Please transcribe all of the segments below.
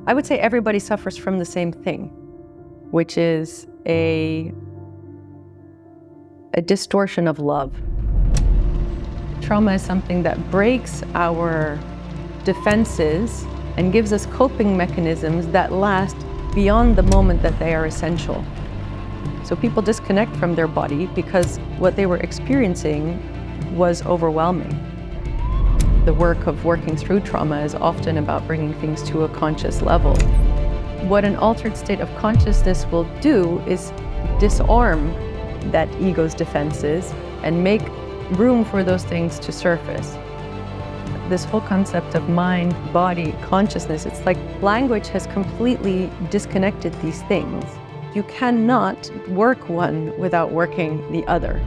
I would say everybody suffers from the same thing, which is a distortion of love. Trauma is something that breaks our defenses and gives us coping mechanisms that last beyond the moment that they are essential. So people disconnect from their body because what they were experiencing was overwhelming. The work of working through trauma is often about bringing things to a conscious level. What an altered state of consciousness will do is disarm that ego's defenses and make room for those things to surface. This whole concept of mind, body, consciousness, it's like language has completely disconnected these things. You cannot work one without working the other.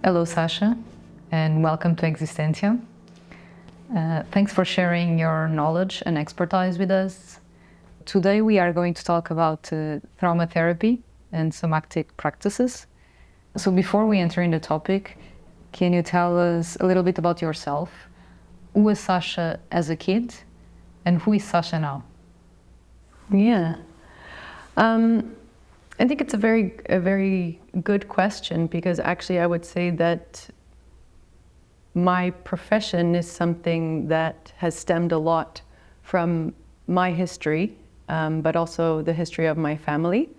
Hello, Sascha, and welcome to Existentia. Thanks for sharing your knowledge and expertise with us. Today we are going to talk about trauma therapy and somatic practices. So before we enter in the topic, can you tell us a little bit about yourself? Who was Sascha as a kid, and who is Sascha now? Yeah. I think it's a very good question, because actually I would say that my profession is something that has stemmed a lot from my history, but also the history of my family.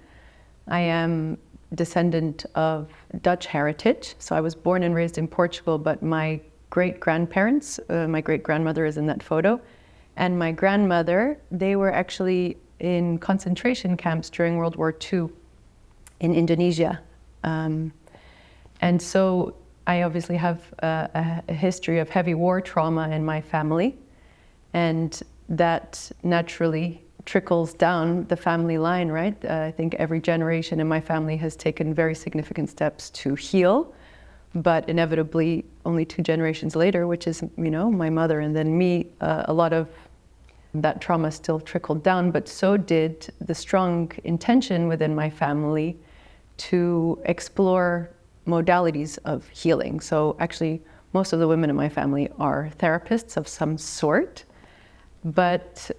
I am descendant of Dutch heritage, so I was born and raised in Portugal, but my great-grandparents, my great-grandmother is in that photo, and my grandmother, they were actually in concentration camps during World War II. In Indonesia. And so I obviously have a history of heavy war trauma in my family, and that naturally trickles down the family line, right? I think every generation in my family has taken very significant steps to heal, but inevitably only 2 generations later, which is, my mother and then me, a lot of that trauma still trickled down, but so did the strong intention within my family to explore modalities of healing. So actually, most of the women in my family are therapists of some sort. But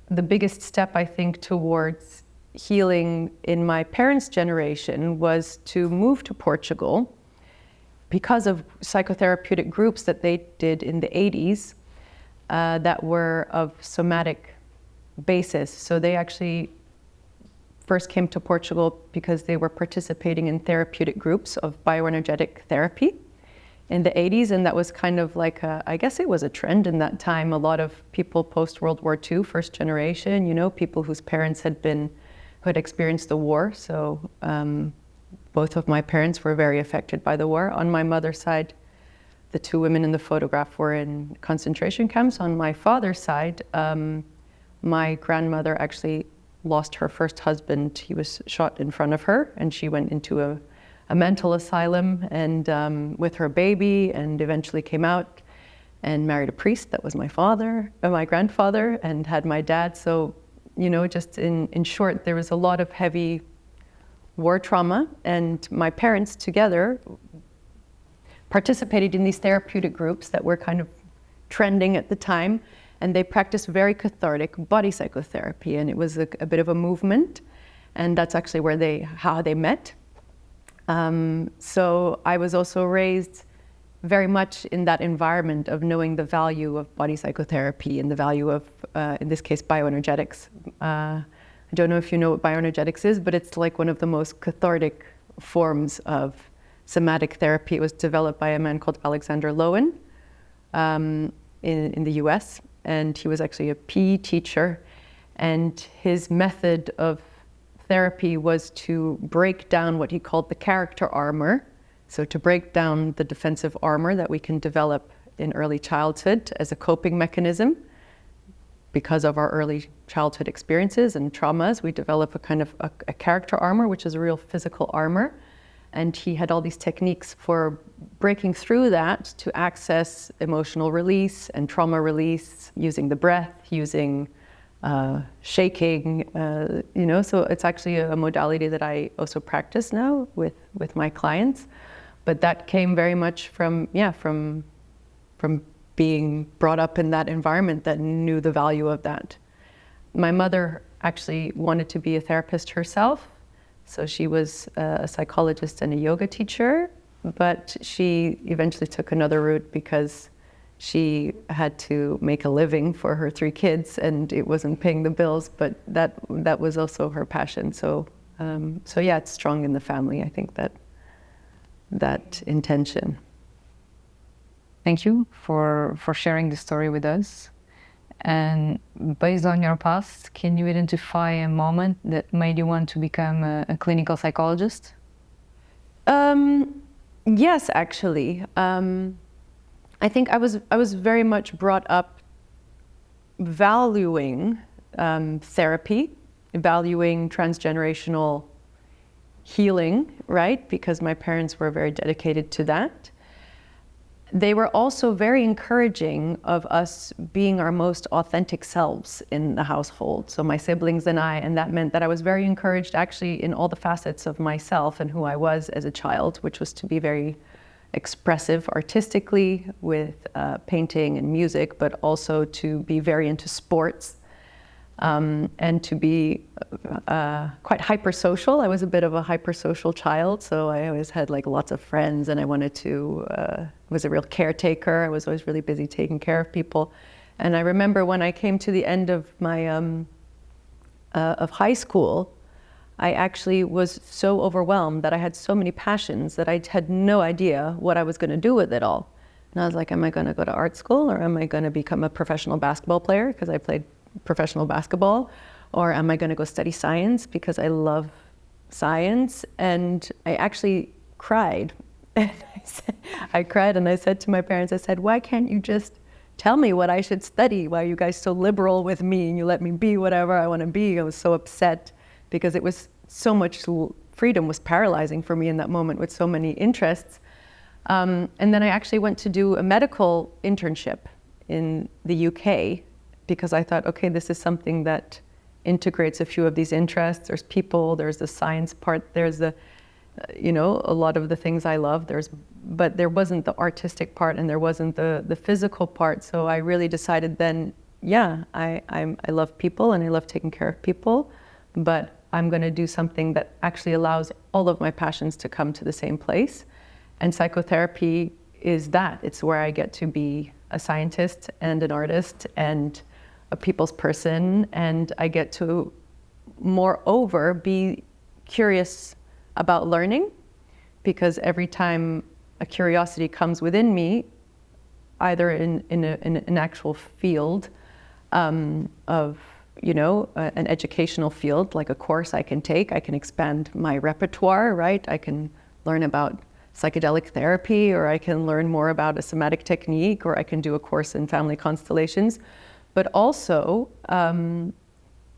the biggest step, I think, towards healing in my parents' generation was to move to Portugal because of psychotherapeutic groups that they did in the 80s that were of somatic basis. So they actually first came to Portugal because they were participating in therapeutic groups of bioenergetic therapy in the 80s, and that was kind of like I guess it was a trend in that time. A lot of people post-World War II, first generation, people whose parents who had experienced the war. So both of my parents were very affected by the war. On my mother's side, the 2 women in the photograph were in concentration camps. On my father's side, my grandmother actually lost her first husband. He was shot in front of her, and she went into a mental asylum and with her baby, and eventually came out and married a priest that was my grandfather, and had my dad. So, just in short, there was a lot of heavy war trauma, and my parents together participated in these therapeutic groups that were kind of trending at the time. And they practiced very cathartic body psychotherapy, and it was a bit of a movement, and that's actually how they met. So I was also raised very much in that environment of knowing the value of body psychotherapy and the value of, in this case, bioenergetics. I don't know if you know what bioenergetics is, but it's like one of the most cathartic forms of somatic therapy. It was developed by a man called Alexander Lowen in the US. And he was actually a PE teacher, and his method of therapy was to break down what he called the character armor. So to break down the defensive armor that we can develop in early childhood as a coping mechanism. Because of our early childhood experiences and traumas, we develop a kind of a character armor, which is a real physical armor. And he had all these techniques for breaking through that to access emotional release and trauma release, using the breath, using shaking, so it's actually a modality that I also practice now with my clients. But that came very much from being brought up in that environment that knew the value of that. My mother actually wanted to be a therapist herself, so she was a psychologist and a yoga teacher, but she eventually took another route because she had to make a living for her 3 kids and it wasn't paying the bills, but that was also her passion. So yeah, it's strong in the family, I think, that intention. Thank you for sharing the story with us. And based on your past, can you identify a moment that made you want to become a clinical psychologist? Yes, actually. I think I was very much brought up valuing therapy, valuing transgenerational healing, right? Because my parents were very dedicated to that. They were also very encouraging of us being our most authentic selves in the household. So my siblings and I, and that meant that I was very encouraged actually in all the facets of myself and who I was as a child, which was to be very expressive artistically with painting and music, but also to be very into sports and to be quite hypersocial. I was a bit of a hypersocial child, so I always had like lots of friends, and I wanted to, was a real caretaker. I was always really busy taking care of people. And I remember when I came to the end of my of high school, I actually was so overwhelmed that I had so many passions that I had no idea what I was going to do with it all. And I was like, am I going to go to art school, or am I going to become a professional basketball player because I played professional basketball, or am I going to go study science because I love science? And I actually cried. I cried and I said to my parents, I said, why can't you just tell me what I should study? Why are you guys so liberal with me and you let me be whatever I want to be? I was so upset because it was so much freedom was paralyzing for me in that moment with so many interests. And then I actually went to do a medical internship in the UK because I thought, okay, this is something that integrates a few of these interests. There's people, there's the science part, there's the, a lot of the things I love, but there wasn't the artistic part and there wasn't the physical part. So I really decided then, yeah, I love people and I love taking care of people, but I'm going to do something that actually allows all of my passions to come to the same place. And psychotherapy is that. It's where I get to be a scientist and an artist and a people's person, and I get to, moreover, be curious about learning, because every time a curiosity comes within me, either in an actual field of, an educational field, like a course I can take, I can expand my repertoire, right? I can learn about psychedelic therapy, or I can learn more about a somatic technique, or I can do a course in family constellations. But also,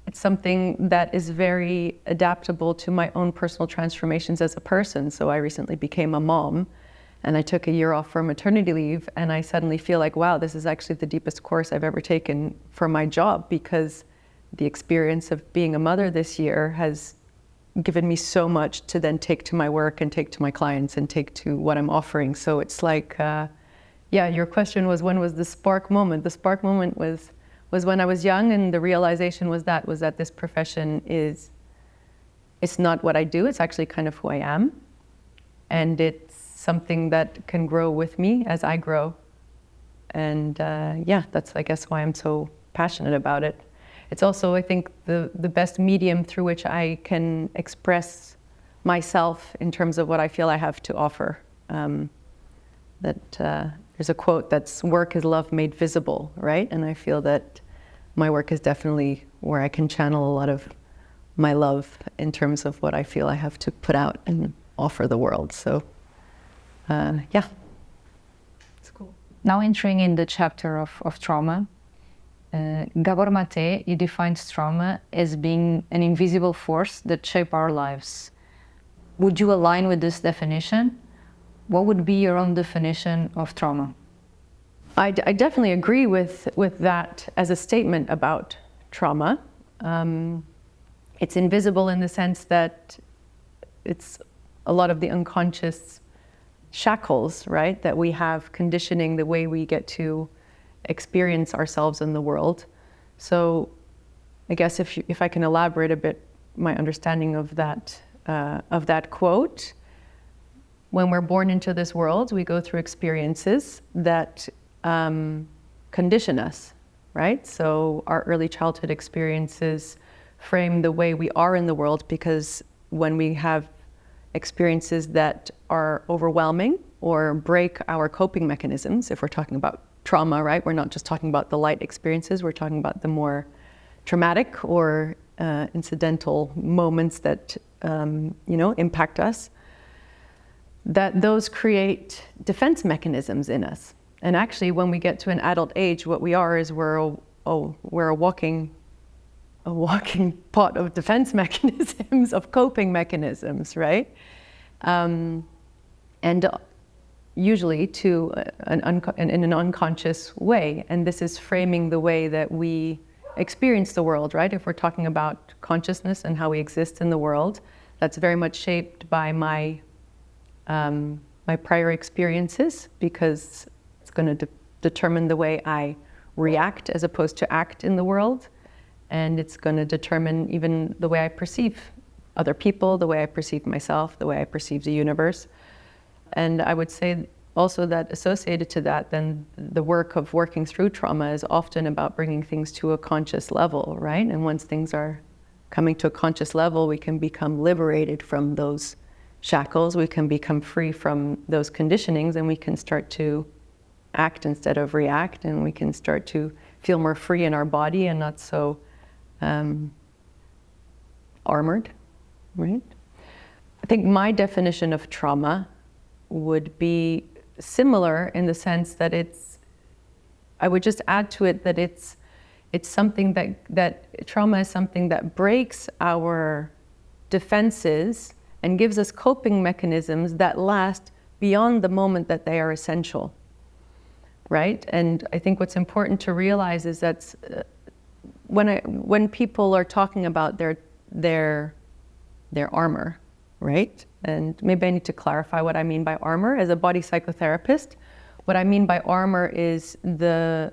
it's something that is very adaptable to my own personal transformations as a person. So I recently became a mom, and I took a year off for maternity leave, and I suddenly feel like, wow, this is actually the deepest course I've ever taken for my job, because the experience of being a mother this year has given me so much to then take to my work and take to my clients and take to what I'm offering. So it's like, your question was, when was the spark moment? The spark moment was when I was young, and the realization was that this profession it's not what I do, it's actually kind of who I am. And it's something that can grow with me as I grow. And that's, I guess, why I'm so passionate about it. It's also, I think, the best medium through which I can express myself in terms of what I feel I have to offer. There's a quote that's, work is love made visible, right? And I feel that my work is definitely where I can channel a lot of my love in terms of what I feel I have to put out and offer the world. So, it's cool. Now entering in the chapter of trauma, Gabor Mate, he defines trauma as being an invisible force that shapes our lives. Would you align with this definition? What would be your own definition of trauma? I definitely agree with that as a statement about trauma. It's invisible in the sense that it's a lot of the unconscious shackles, right, that we have conditioning the way we get to experience ourselves in the world. So I guess if I can elaborate a bit my understanding of that quote, when we're born into this world, we go through experiences that condition us, right? So our early childhood experiences frame the way we are in the world, because when we have experiences that are overwhelming or break our coping mechanisms, if we're talking about trauma, right? We're not just talking about the light experiences, we're talking about the more traumatic or incidental moments that impact us, that those create defense mechanisms in us. And actually, when we get to an adult age, what we are is we're a walking pot of defense mechanisms, of coping mechanisms, right? And usually in an unconscious way. And this is framing the way that we experience the world, right? If we're talking about consciousness and how we exist in the world, that's very much shaped by my prior experiences, because it's going to determine the way I react as opposed to act in the world. And it's going to determine even the way I perceive other people, the way I perceive myself, the way I perceive the universe. And I would say also that associated to that, then the work of working through trauma is often about bringing things to a conscious level, right? And once things are coming to a conscious level, we can become liberated from those shackles, we can become free from those conditionings, and we can start to act instead of react, and we can start to feel more free in our body and not so armored, right? I think my definition of trauma would be similar in the sense that I would just add to it that it's something that trauma is something that breaks our defenses and gives us coping mechanisms that last beyond the moment that they are essential, right? And I think what's important to realize is that when people are talking about their armor, right? And maybe I need to clarify what I mean by armor. As a body psychotherapist, what I mean by armor is the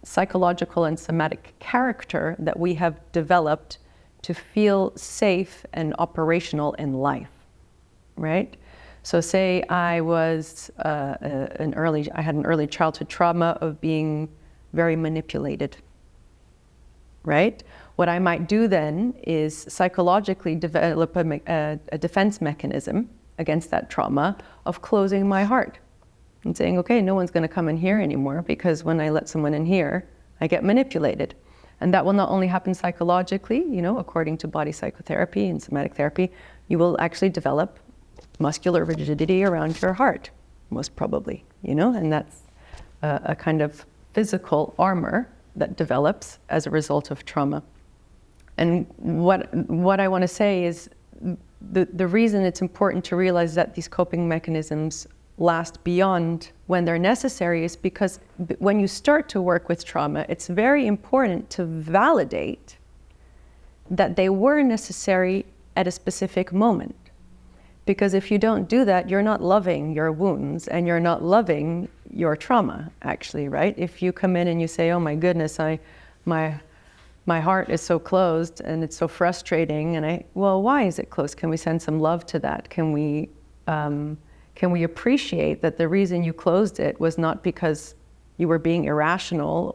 psychological and somatic character that we have developed to feel safe and operational in life, right? So say I had an early childhood trauma of being very manipulated, right? What I might do then is psychologically develop a defense mechanism against that trauma of closing my heart and saying, okay, no one's going to come in here anymore, because when I let someone in here, I get manipulated. And that will not only happen psychologically, according to body psychotherapy and somatic therapy, you will actually develop muscular rigidity around your heart, most probably, and that's a kind of physical armor that develops as a result of trauma. And what I want to say is the reason it's important to realize that these coping mechanisms last beyond when they're necessary is because when you start to work with trauma, it's very important to validate that they were necessary at a specific moment. Because if you don't do that, you're not loving your wounds and you're not loving your trauma, actually, right? If you come in and you say, oh my goodness, my heart is so closed and it's so frustrating, and well, why is it closed? Can we send some love to that? Can we appreciate that the reason you closed it was not because you were being irrational,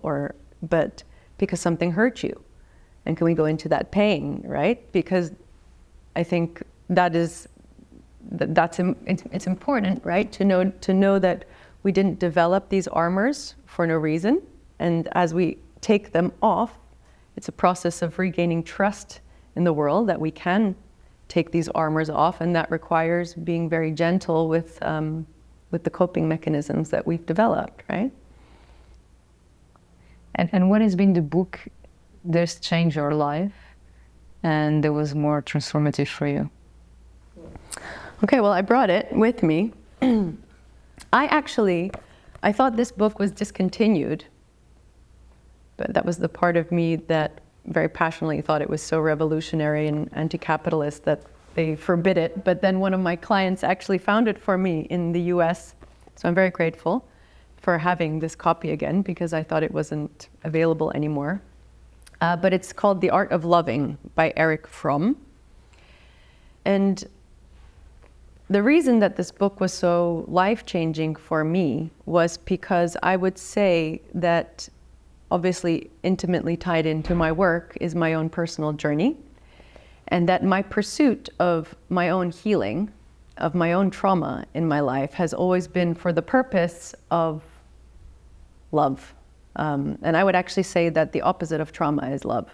but because something hurt you? And can we go into that pain, right? Because I think it's important, right? To know that we didn't develop these armors for no reason, and as we take them off, it's a process of regaining trust in the world that we can take these armors off, and that requires being very gentle with the coping mechanisms that we've developed, right? And what has been the book that's changed your life and that was more transformative for you? Okay, well, I brought it with me. I thought this book was discontinued, but that was the part of me that very passionately thought it was so revolutionary and anti-capitalist that they forbid it. But then one of my clients actually found it for me in the US. So I'm very grateful for having this copy again, because I thought it wasn't available anymore. But it's called The Art of Loving by Erich Fromm. And the reason that this book was so life-changing for me was because I would say that, obviously intimately tied into my work, is my own personal journey, and that my pursuit of my own healing, of my own trauma in my life, has always been for the purpose of love. And I would actually say that the opposite of trauma is love.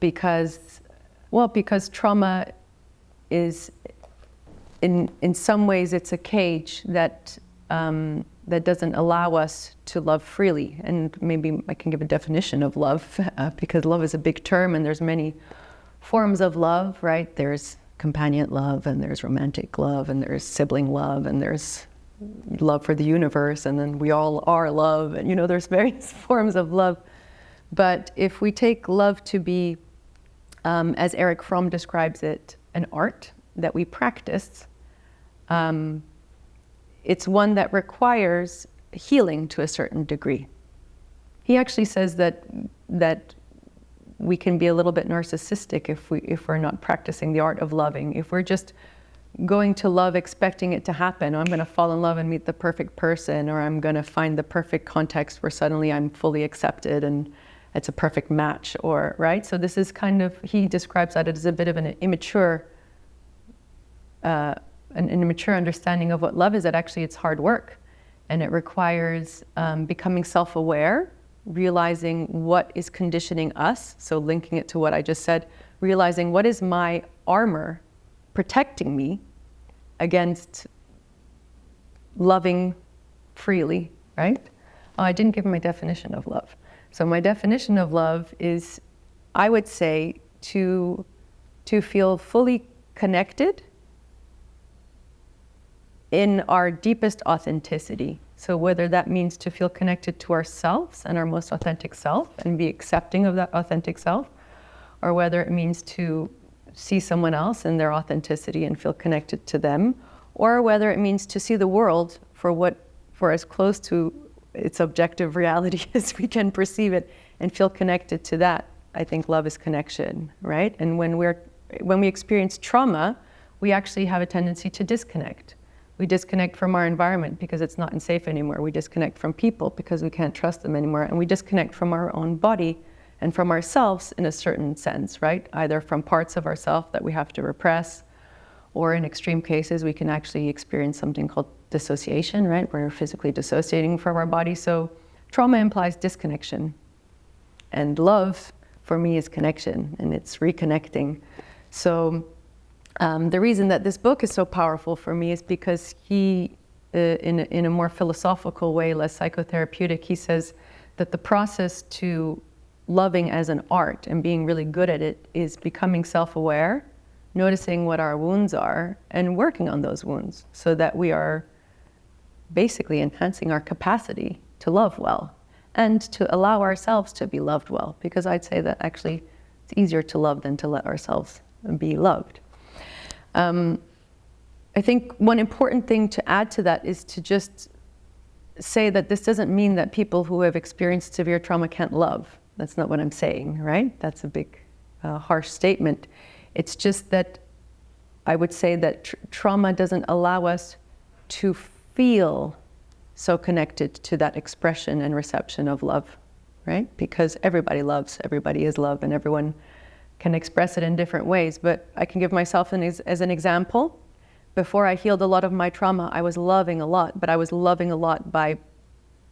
Because trauma is, in some ways, it's a cage that that doesn't allow us to love freely. And maybe I can give a definition of love, because love is a big term, and there's many forms of love, right? There's companion love, and there's romantic love, and there's sibling love, and there's love for the universe, and then we all are love, and there's various forms of love. But if we take love to be, as Erich Fromm describes it, an art that we practice, it's one that requires healing to a certain degree. He actually says that we can be a little bit narcissistic if we're not practicing the art of loving. If we're just going to love expecting it to happen, or I'm going to fall in love and meet the perfect person, or I'm going to find the perfect context where suddenly I'm fully accepted and it's a perfect match, or right? So this is kind of, he describes that as a bit of an immature understanding of what love is, that actually it's hard work, and it requires becoming self-aware, realizing what is conditioning us, so linking it to what I just said, realizing what is my armor protecting me against loving freely, right? Oh, I didn't give my definition of love. So my definition of love is, I would say, to feel fully connected in our deepest authenticity. So whether that means to feel connected to ourselves and our most authentic self and be accepting of that authentic self, or whether it means to see someone else and their authenticity and feel connected to them, or whether it means to see the world for as close to its objective reality as we can perceive it and feel connected to that. I think love is connection, right? And when we experience trauma, we actually have a tendency to disconnect. We disconnect from our environment because it's not safe anymore. We disconnect from people because we can't trust them anymore. And we disconnect from our own body and from ourselves in a certain sense, right? Either from parts of ourselves that we have to repress, or in extreme cases, we can actually experience something called dissociation, right? Where we're physically dissociating from our body. So trauma implies disconnection. And love, for me, is connection, and it's reconnecting. So the reason that this book is so powerful for me is because he, in a more philosophical way, less psychotherapeutic, he says that the process to loving as an art and being really good at it is becoming self-aware, noticing what our wounds are, and working on those wounds so that we are basically enhancing our capacity to love well and to allow ourselves to be loved well. Because I'd say that actually it's easier to love than to let ourselves be loved. I think one important thing to add to that is to just say that this doesn't mean that people who have experienced severe trauma can't love. That's not what I'm saying, right? That's a big, harsh statement. It's just that I would say that trauma doesn't allow us to feel so connected to that expression and reception of love, right? Because everybody loves, everybody is love, and everyone can express it in different ways. But I can give myself as an example. Before I healed a lot of my trauma, I was loving a lot, but I was loving a lot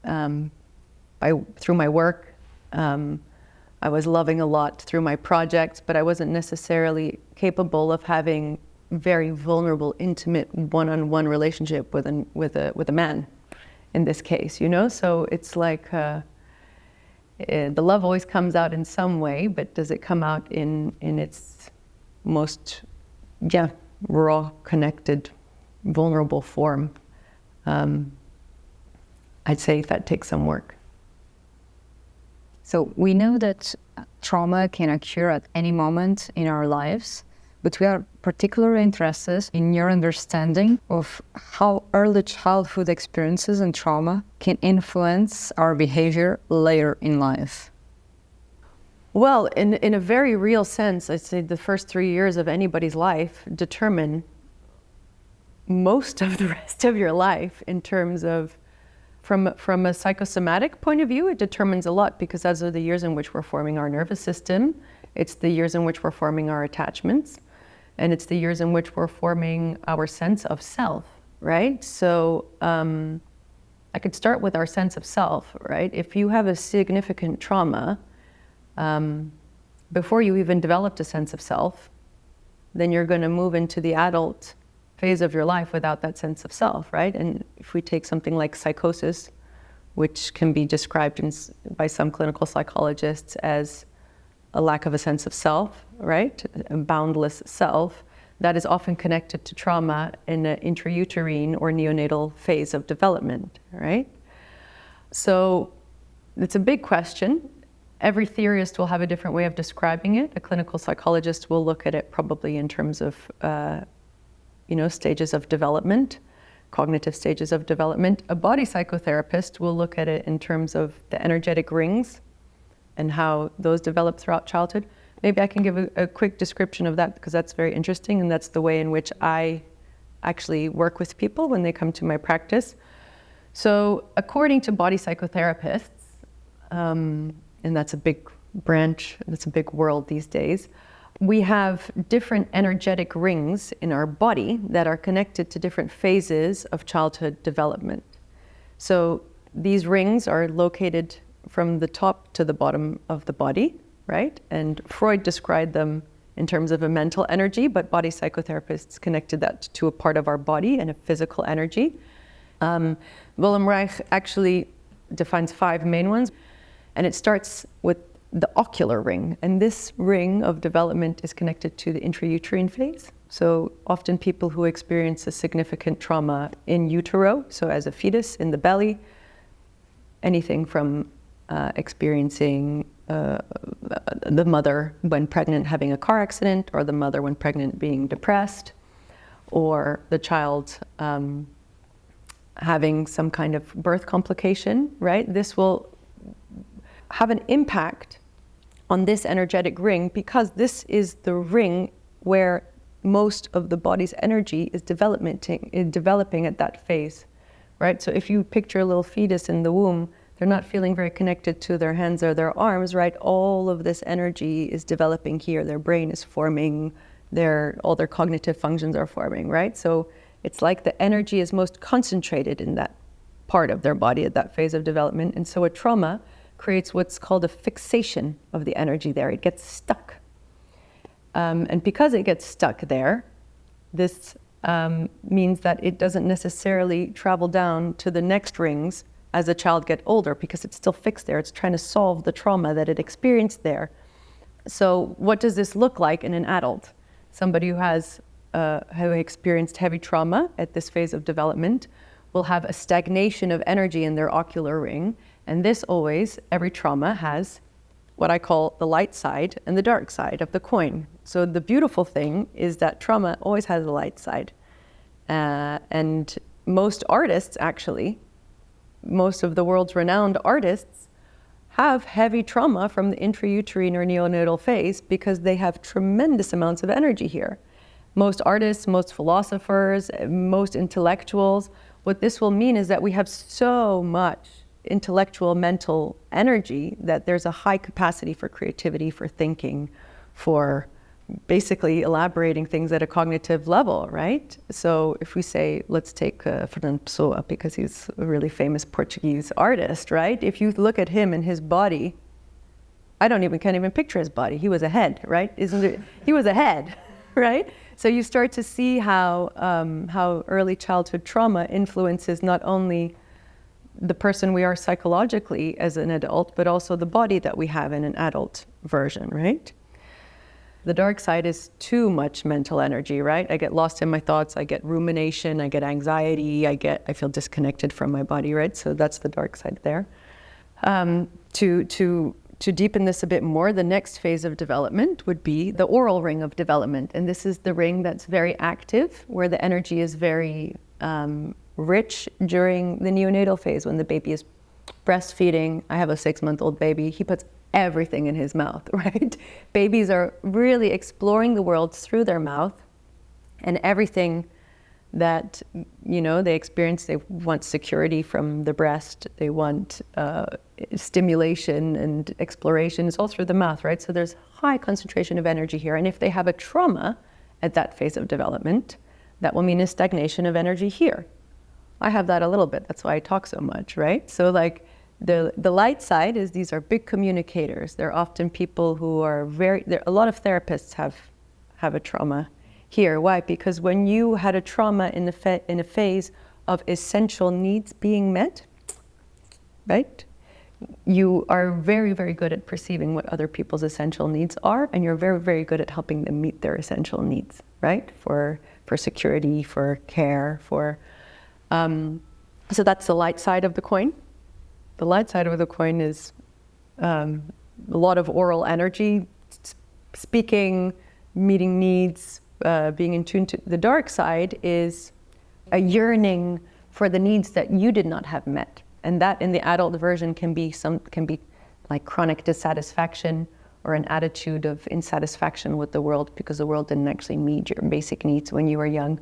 through my work. I was loving a lot through my projects, but I wasn't necessarily capable of having very vulnerable, intimate, one-on-one relationship with a man, in this case, you know? So it's like the love always comes out in some way, but does it come out in its most, raw, connected, vulnerable form? I'd say that takes some work. So we know that trauma can occur at any moment in our lives, but we are particularly interested in your understanding of how early childhood experiences and trauma can influence our behavior later in life. Well, in a very real sense, I'd say the first 3 years of anybody's life determine most of the rest of your life in terms of, from a psychosomatic point of view, it determines a lot, because those are the years in which we're forming our nervous system. It's the years in which we're forming our attachments. And it's the years in which we're forming our sense of self, right? So I could start with our sense of self, right? If you have a significant trauma, before you even developed a sense of self, then you're going to move into the adult phase of your life without that sense of self, right? And if we take something like psychosis, which can be described by some clinical psychologists as a lack of a sense of self, right? A boundless self, that is often connected to trauma in an intrauterine or neonatal phase of development, right? So it's a big question. Every theorist will have a different way of describing it. A clinical psychologist will look at it probably in terms of stages of development, cognitive stages of development. A body psychotherapist will look at it in terms of the energetic rings and how those develop throughout childhood. Maybe I can give a quick description of that, because that's very interesting, and that's the way in which I actually work with people when they come to my practice. So according to body psychotherapists, and that's a big branch, that's a big world these days, we have different energetic rings in our body that are connected to different phases of childhood development. So these rings are located from the top to the bottom of the body, right? And Freud described them in terms of a mental energy, but body psychotherapists connected that to a part of our body and a physical energy. Wilhelm Reich actually defines 5 main ones, and it starts with the ocular ring. And this ring of development is connected to the intrauterine phase. So often people who experience a significant trauma in utero, so as a fetus in the belly, anything from experiencing the mother when pregnant having a car accident, or the mother when pregnant being depressed, or the child having some kind of birth complication, right? This will have an impact on this energetic ring, because this is the ring where most of the body's energy is developing at that phase, right? So if you picture a little fetus in the womb, they're not feeling very connected to their hands or their arms, right? All of this energy is developing here. Their brain is forming, all their cognitive functions are forming, right? So it's like the energy is most concentrated in that part of their body at that phase of development. And so a trauma creates what's called a fixation of the energy there. It gets stuck. And because it gets stuck there, this means that it doesn't necessarily travel down to the next rings as the child gets older, because it's still fixed there. It's trying to solve the trauma that it experienced there. So what does this look like in an adult? Somebody who experienced heavy trauma at this phase of development will have a stagnation of energy in their ocular ring. And this every trauma has what I call the light side and the dark side of the coin. So the beautiful thing is that trauma always has a light side. And most artists, actually, most of the world's renowned artists, have heavy trauma from the intrauterine or neonatal phase, because they have tremendous amounts of energy here. Most artists, most philosophers, most intellectuals, what this will mean is that we have so much intellectual, mental energy that there's a high capacity for creativity, for thinking, for basically elaborating things at a cognitive level, right? So if we say, let's take Fernando Pessoa, because he's a really famous Portuguese artist, right? If you look at him and his body, I can't even picture his body. He was a head, right? He was a head, right? So you start to see how early childhood trauma influences not only the person we are psychologically as an adult, but also the body that we have in an adult version, right? The dark side is too much mental energy, right? I get lost in my thoughts, I get rumination, I get anxiety, I feel disconnected from my body, right? So that's the dark side there. To to deepen this a bit more, the next phase of development would be the oral ring of development. And this is the ring that's very active, where the energy is very rich during the neonatal phase when the baby is breastfeeding. I have a 6-month-old baby. He puts everything in his mouth, right? Babies are really exploring the world through their mouth, and everything that, they experience, they want security from the breast, they want stimulation and exploration. It's all through the mouth, right? So there's high concentration of energy here. And if they have a trauma at that phase of development, that will mean a stagnation of energy here. I have that a little bit. That's why I talk so much, right? So like the light side is these are big communicators. They're often people who are a lot of therapists have a trauma here. Why? Because when you had a trauma in a phase of essential needs being met, right? You are very, very good at perceiving what other people's essential needs are, and you're very, very good at helping them meet their essential needs, right? For security, for care, so that's the light side of the coin. The light side of the coin is a lot of oral energy, speaking, meeting needs, being in tune to. The dark side is a yearning for the needs that you did not have met. And that in the adult version can be like chronic dissatisfaction or an attitude of insatisfaction with the world because the world didn't actually meet your basic needs when you were young.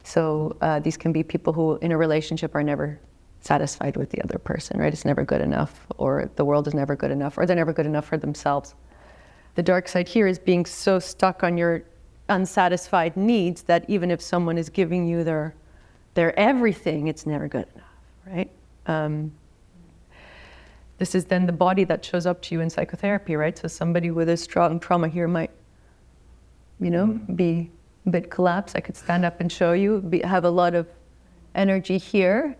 So these can be people who in a relationship are never satisfied with the other person, right? It's never good enough, or the world is never good enough, or they're never good enough for themselves. The dark side here is being so stuck on your unsatisfied needs that even if someone is giving you their everything, it's never good enough, right? This is then the body that shows up to you in psychotherapy, right? So somebody with a strong trauma here might, be a bit collapsed. I could stand up and show you, have a lot of energy here,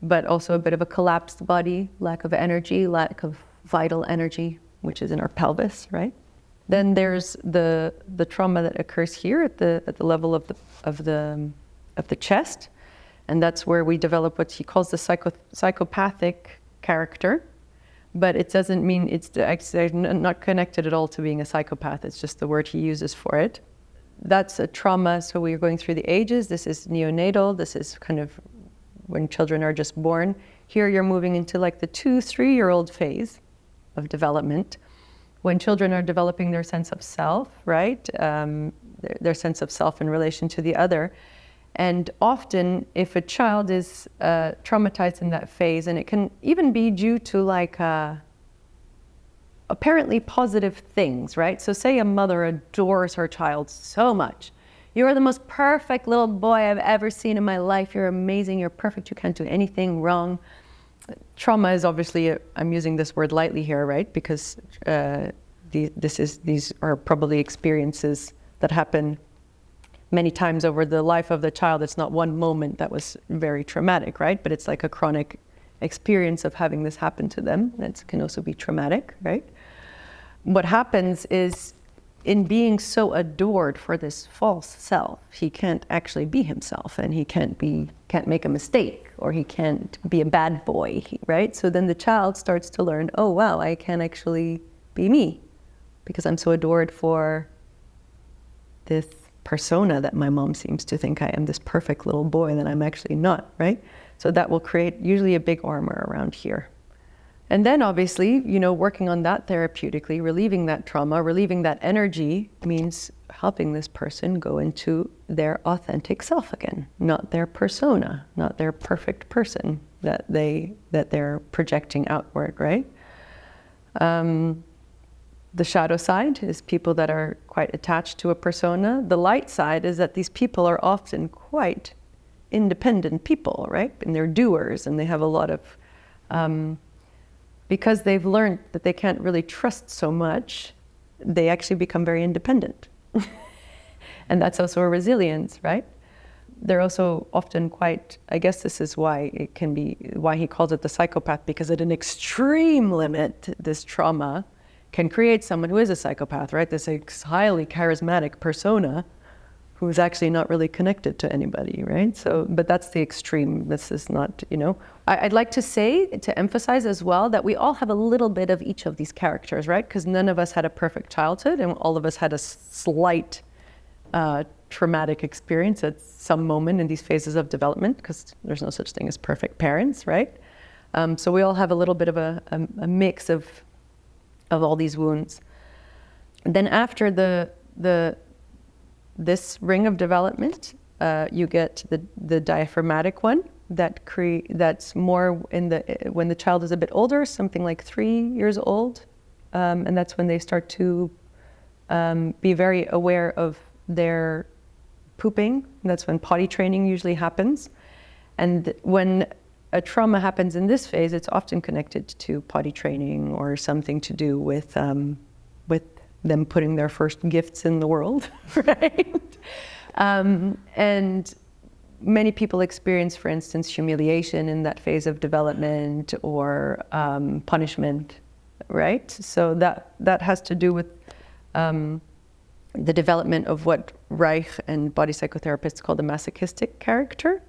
but also a bit of a collapsed body, lack of energy, lack of vital energy, which is in our pelvis, right? Then there's the trauma that occurs here at the level of the chest, and that's where we develop what he calls the psychopathic character. But it doesn't mean it's not connected at all to being a psychopath. It's just the word he uses for it. That's a trauma. So we are going through the ages. This is neonatal. This is kind of when children are just born. Here you're moving into like the 2-3-year-old phase of development, when children are developing their sense of self, right? Their sense of self in relation to the other. And often if a child is traumatized in that phase, and it can even be due to like apparently positive things, right? So say a mother adores her child so much. You're the most perfect little boy I've ever seen in my life. You're amazing. You're perfect. You can't do anything wrong. Trauma is obviously, I'm using this word lightly here, right? Because these are probably experiences that happen many times over the life of the child. It's not one moment that was very traumatic, right? But it's like a chronic experience of having this happen to them. That can also be traumatic, right? What happens is, in being so adored for this false self, he can't actually be himself, and he can't make a mistake, or he can't be a bad boy, right? So then the child starts to learn, oh wow, I can actually be me, because I'm so adored for this persona that my mom seems to think I am, this perfect little boy that I'm actually not, right? So that will create usually a big armor around here. And then obviously, working on that therapeutically, relieving that trauma, relieving that energy means helping this person go into their authentic self again, not their persona, not their perfect person that they're projecting outward, right? The shadow side is people that are quite attached to a persona. The light side is that these people are often quite independent people, right? And they're doers, and they have a lot of, because they've learned that they can't really trust so much, they actually become very independent. And that's also a resilience, right? They're also often quite, I guess this is why he calls it the psychopath, because at an extreme limit, this trauma can create someone who is a psychopath, right? This highly charismatic persona who's actually not really connected to anybody, right? So, but that's the extreme. This is not, I'd like to say, to emphasize as well, that we all have a little bit of each of these characters, right? Because none of us had a perfect childhood, and all of us had a slight traumatic experience at some moment in these phases of development, because there's no such thing as perfect parents, right? So we all have a little bit of a mix of all these wounds. And then after this ring of development, you get the diaphragmatic one that's more when the child is a bit older, something like 3 years old, and that's when they start to be very aware of their pooping. That's when potty training usually happens. And when a trauma happens in this phase, it's often connected to potty training or something to do with them putting their first gifts in the world, right? And many people experience, for instance, humiliation in that phase of development, or punishment, right? So that has to do with the development of what Reich and body psychotherapists call the masochistic character.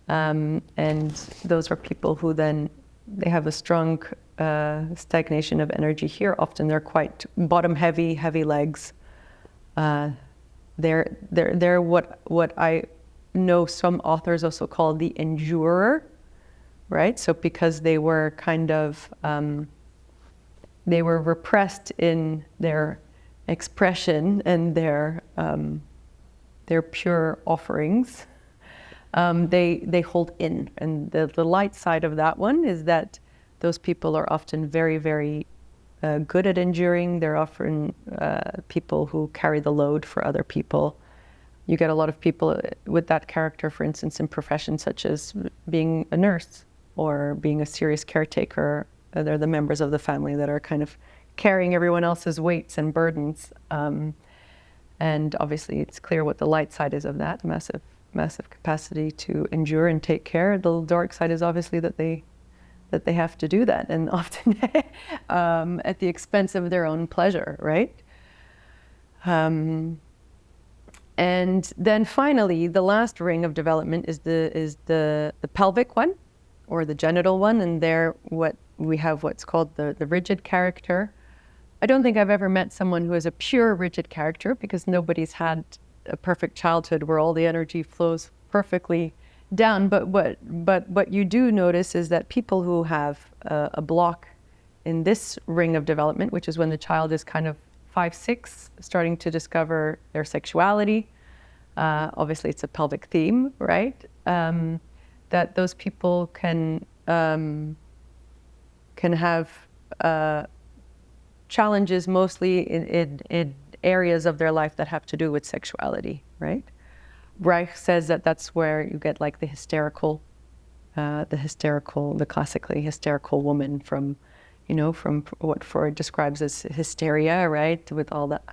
And those are people who then, they have a strong stagnation of energy here. Often they're quite bottom heavy legs. They're what I know some authors also call the endurer, right? So because they were kind of, they were repressed in their expression and their pure offerings, they hold in. And the light side of that one is that those people are often very, very good at enduring. They're often people who carry the load for other people. You get a lot of people with that character, for instance, in professions such as being a nurse or being a serious caretaker. They're the members of the family that are kind of carrying everyone else's weights and burdens. And obviously it's clear what the light side is of that, massive capacity to endure and take care. The dark side is obviously that they have to do that, and often at the expense of their own pleasure, right? And then finally, the last ring of development is the pelvic one, or the genital one, and there we have what's called the rigid character. I don't think I've ever met someone who is a pure rigid character, because nobody's had a perfect childhood where all the energy flows perfectly down. But what you do notice is that people who have a block in this ring of development, which is when the child is kind of 5, 6, starting to discover their sexuality, obviously it's a pelvic theme, right? That those people can have challenges mostly in areas of their life that have to do with sexuality, right? Reich says that that's where you get like the classically hysterical woman from what Freud describes as hysteria, right? With all that.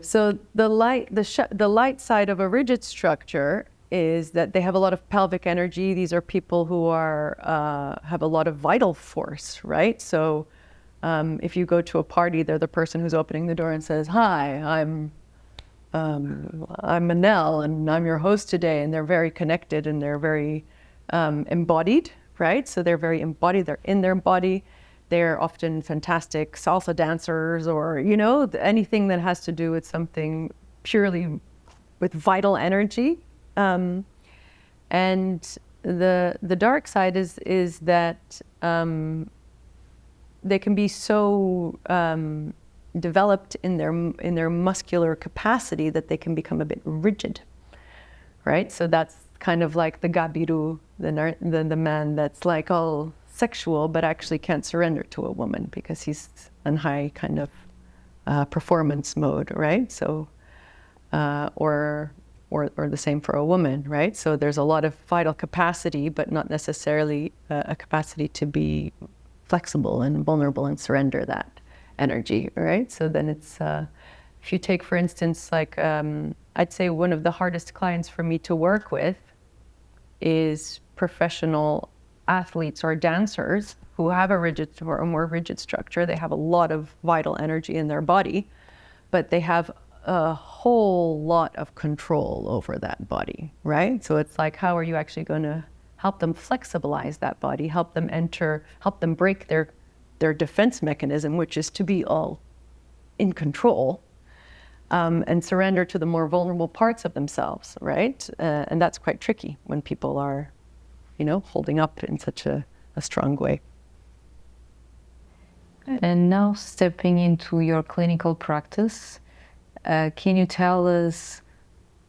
So the light side of a rigid structure is that they have a lot of pelvic energy. These are people who have a lot of vital force, right? So if you go to a party, they're the person who's opening the door and says, "Hi, I'm Manel, and I'm your host today." And they're very connected, and they're very embodied, right? So they're very embodied. They're in their body. They're often fantastic salsa dancers, or anything that has to do with something purely with vital energy. And the dark side is that they can be so developed in their muscular capacity that they can become a bit rigid, right? So that's kind of like the gabiru, the man that's like all sexual but actually can't surrender to a woman because he's in high kind of performance mode, right? So or the same for a woman, right? So there's a lot of vital capacity, but not necessarily a capacity to be flexible and vulnerable and surrender that energy, right? So then it's, if you take, for instance, like, I'd say one of the hardest clients for me to work with is professional athletes or dancers who have a rigid or a more rigid structure. They have a lot of vital energy in their body, but they have a whole lot of control over that body, right? So it's like, how are you actually going to help them flexibilize that body, help them break their defense mechanism, which is to be all in control, and surrender to the more vulnerable parts of themselves, right? And that's quite tricky when people are, holding up in such a strong way. And now stepping into your clinical practice, can you tell us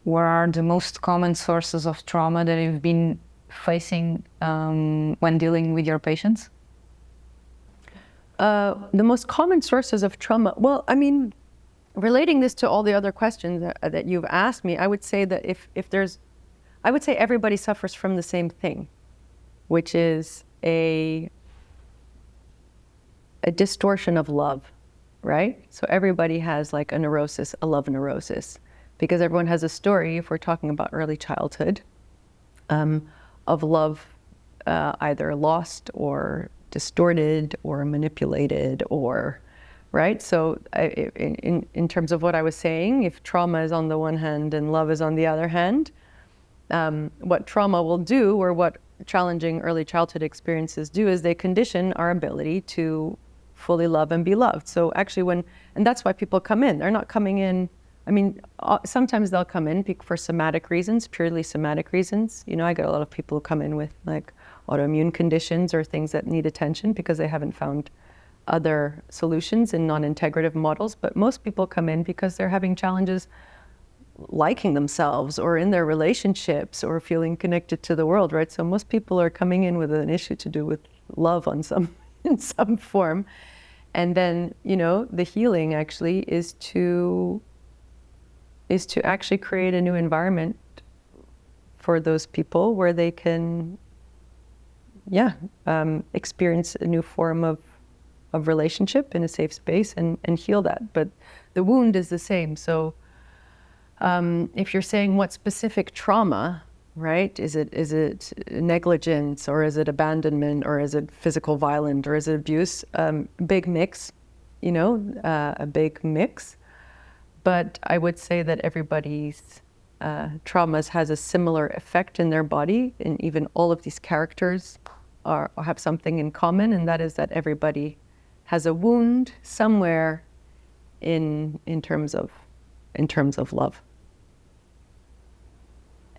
what are the most common sources of trauma that you've been facing when dealing with your patients? The most common sources of trauma, well, I mean, relating this to all the other questions that you've asked me, I would say that I would say everybody suffers from the same thing, which is a distortion of love, right? So everybody has like a neurosis, a love neurosis, because everyone has a story, if we're talking about early childhood, of love either lost or distorted or manipulated or, right? So in terms of what I was saying, if trauma is on the one hand and love is on the other hand, what trauma will do, or what challenging early childhood experiences do, is they condition our ability to fully love and be loved. So actually and that's why people come in. They're not coming in, I mean, sometimes they'll come in for somatic reasons, purely somatic reasons. I get a lot of people who come in with like autoimmune conditions or things that need attention because they haven't found other solutions in non-integrative models. But most people come in because they're having challenges liking themselves or in their relationships or feeling connected to the world, right? So most people are coming in with an issue to do with love in some form. And then, the healing actually is to actually create a new environment for those people where they can, experience a new form of relationship in a safe space and heal that. But the wound is the same. So if you're saying what specific trauma, right? Is it negligence, or is it abandonment, or is it physical violence, or is it abuse? Big mix, a big mix. But I would say that everybody's traumas has a similar effect in their body, and even all of these characters have something in common, and that is that everybody has a wound somewhere in terms of love.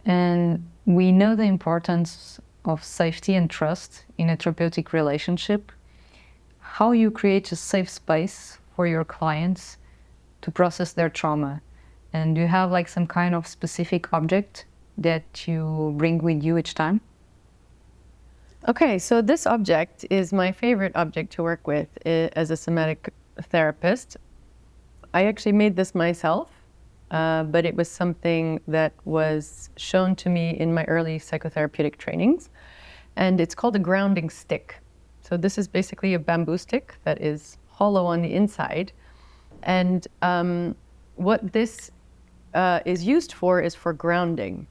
And we know the importance of safety and trust in a therapeutic relationship. How you create a safe space for your clients to process their trauma? And do you have like some kind of specific object that you bring with you each time? Okay, so this object is my favorite object to work with as a somatic therapist. I actually made this myself. But it was something that was shown to me in my early psychotherapeutic trainings. And it's called a grounding stick. So this is basically a bamboo stick that is hollow on the inside. And what this is used for is for grounding,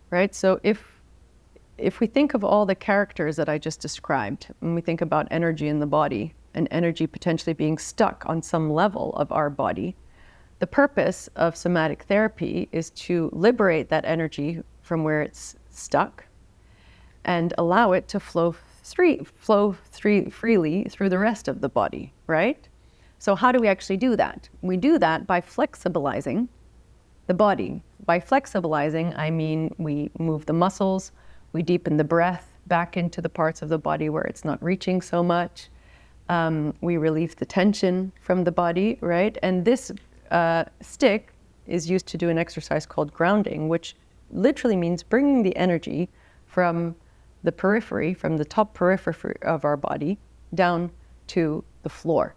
right? So if we think of all the characters that I just described, when we think about energy in the body and energy potentially being stuck on some level of our body, the purpose of somatic therapy is to liberate that energy from where it's stuck and allow it to flow freely through the rest of the body, right? So how do we actually do that? We do that by flexibilizing the body. By flexibilizing, I mean we move the muscles, we deepen the breath back into the parts of the body where it's not reaching so much. We relieve the tension from the body, right? And this stick is used to do an exercise called grounding, which literally means bringing the energy from the periphery, from the top periphery of our body, down to the floor.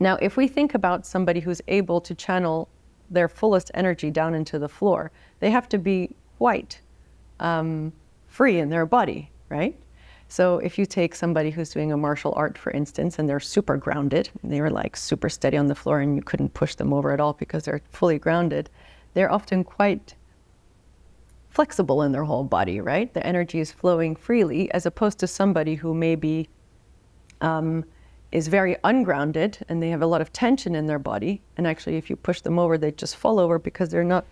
Now, if we think about somebody who's able to channel their fullest energy down into the floor, they have to be quite free in their body, right? So if you take somebody who's doing a martial art, for instance, and they're super grounded, they were like super steady on the floor and you couldn't push them over at all because they're fully grounded, they're often quite flexible in their whole body, right? The energy is flowing freely, as opposed to somebody who maybe is very ungrounded and they have a lot of tension in their body, and actually if you push them over, they just fall over because they're not,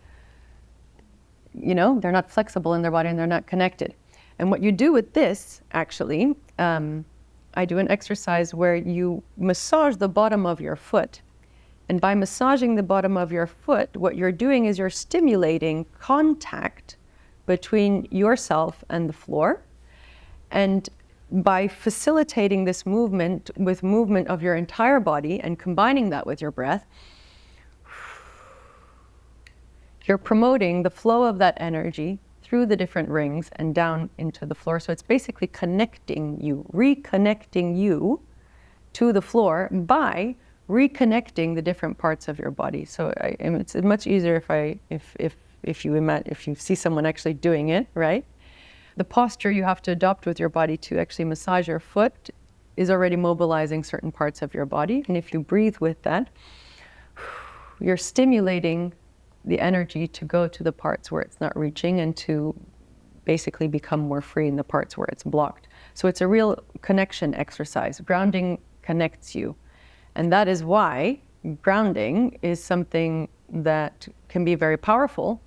they're not flexible in their body and they're not connected. And what you do with this, actually, I do an exercise where you massage the bottom of your foot. And by massaging the bottom of your foot, what you're doing is you're stimulating contact between yourself and the floor. And by facilitating this movement with movement of your entire body and combining that with your breath, you're promoting the flow of that energy through the different rings and down into the floor. So it's basically connecting you, reconnecting you to the floor by reconnecting the different parts of your body. So it's much easier if you see someone actually doing it, right? The posture you have to adopt with your body to actually massage your foot is already mobilizing certain parts of your body. And if you breathe with that, you're stimulating the energy to go to the parts where it's not reaching and to basically become more free in the parts where it's blocked. So it's a real connection exercise. Grounding connects you. And that is why grounding is something that can be very powerful.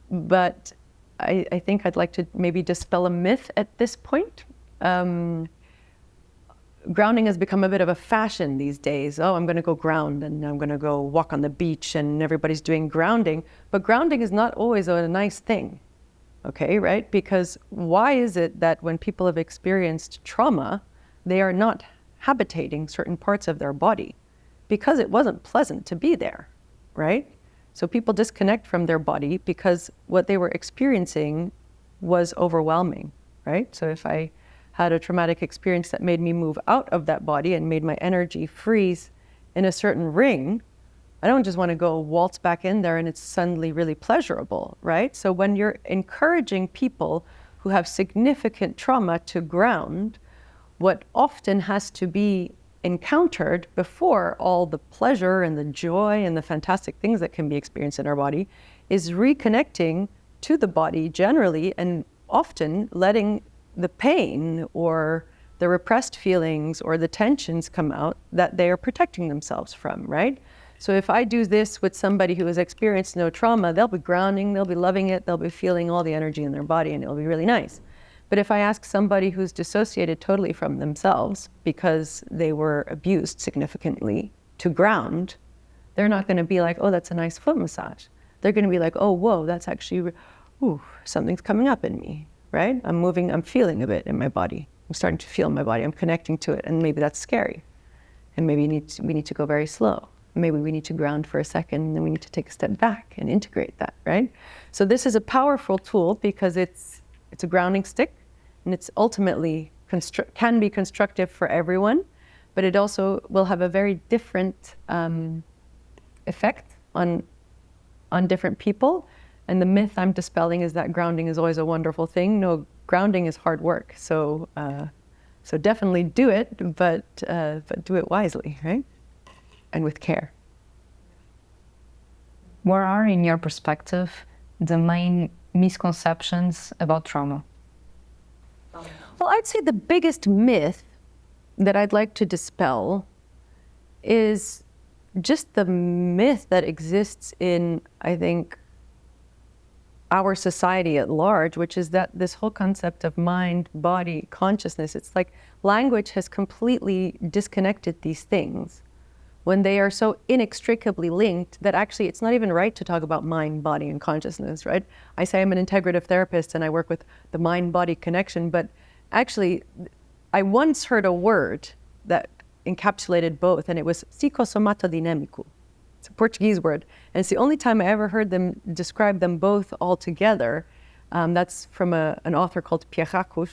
But I think I'd like to maybe dispel a myth at this point. Grounding has become a bit of a fashion these days. Oh, I'm going to go ground and I'm going to go walk on the beach and everybody's doing grounding. But grounding is not always a nice thing, okay, right? Because why is it that when people have experienced trauma, they are not habitating certain parts of their body? Because it wasn't pleasant to be there, right? So people disconnect from their body because what they were experiencing was overwhelming, right? So if I had a traumatic experience that made me move out of that body and made my energy freeze in a certain ring, I don't just want to go waltz back in there and it's suddenly really pleasurable, right? So when you're encouraging people who have significant trauma to ground, what often has to be encountered before all the pleasure and the joy and the fantastic things that can be experienced in our body is reconnecting to the body generally, and often letting the pain or the repressed feelings or the tensions come out that they are protecting themselves from, right? So if I do this with somebody who has experienced no trauma, they'll be grounding, they'll be loving it, they'll be feeling all the energy in their body, and it'll be really nice. But if I ask somebody who's dissociated totally from themselves because they were abused significantly to ground, they're not going to be like, oh, that's a nice foot massage. They're going to be like, oh, whoa, that's actually, ooh, something's coming up in me, right? I'm moving, I'm feeling a bit in my body. I'm starting to feel my body, I'm connecting to it, and maybe that's scary. And maybe we need to go very slow. Maybe we need to ground for a second, and then we need to take a step back and integrate that, right? So this is a powerful tool because it's a grounding stick, and it's ultimately can be constructive for everyone, but it also will have a very different effect on different people. And the myth I'm dispelling is that grounding is always a wonderful thing. No, grounding is hard work. So definitely do it, but do it wisely, right? And with care. What are, in your perspective, the main misconceptions about trauma? Well, I'd say the biggest myth that I'd like to dispel is just the myth that exists in, I think, our society at large, which is that this whole concept of mind, body, consciousness, it's like language has completely disconnected these things when they are so inextricably linked that actually it's not even right to talk about mind, body, and consciousness, right? I say I'm an integrative therapist and I work with the mind-body connection, but actually I once heard a word that encapsulated both, and it was psicossomatodinâmico. It's a Portuguese word, and it's the only time I ever heard them describe them both all together. That's from an author called Pierre Racouch,